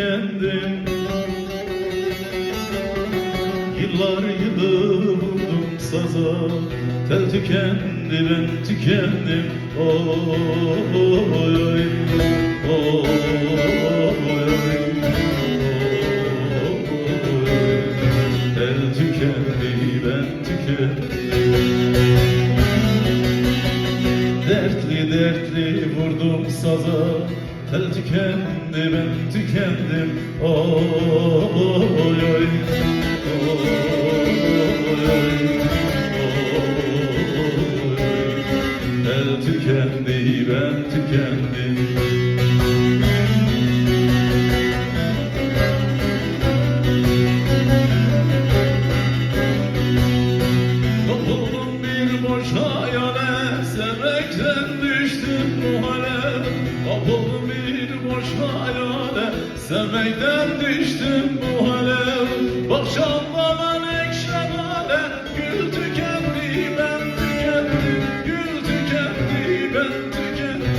tükendim. Yıllar yılı vurdum saza, tel tükendi ben tükendim. Oy oy oy, tel tükendi ben tükendim. Dertli dertli vurdum saza, tel tükendi ben tükendim. Oy oy oy, tel tükendi ben tükendim. Kapıldım bir boş hayale, sevmekten düştüm bu hale. Kapıldım bir boş hayale, sevmekten düştüm bu hale. Bak şanlanan ekşemale, gül tükendi ben tükendim. Gül tükendi ben tükendim.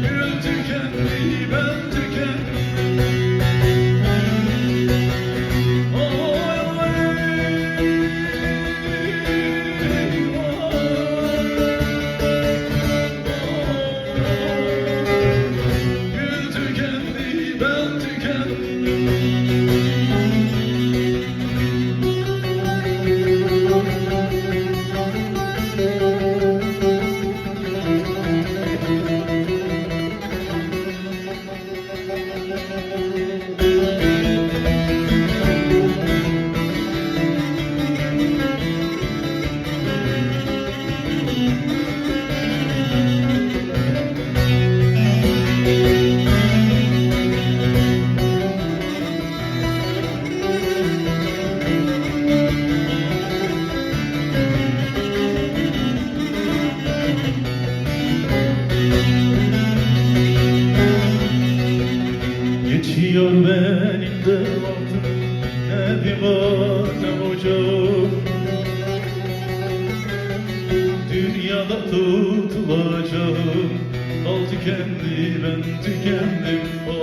Gül tükendi ben tükendim. Geçiyor benim de vaktim, ne bir var ne ocağım. Dünyada tutulacağım, al tükendi ben tükendim. Oy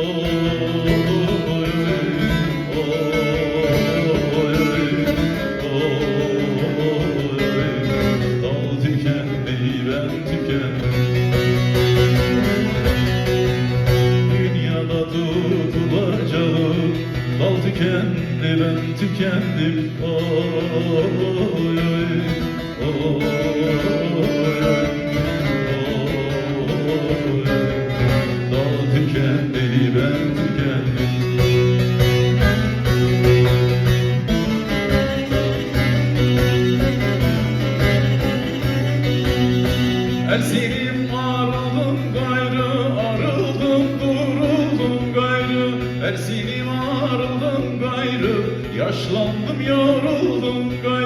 oy oy, al tükendi ben tükendim. Tutulacağım, dal tükendi ben tükendim. Oy oy oy, dal tükendi ben tükendim. Ersinim arıldım gayrı, arıldım duruldum gayrı. Ersinim arıldım gayrı, yaşlandım yoruldum gayrı.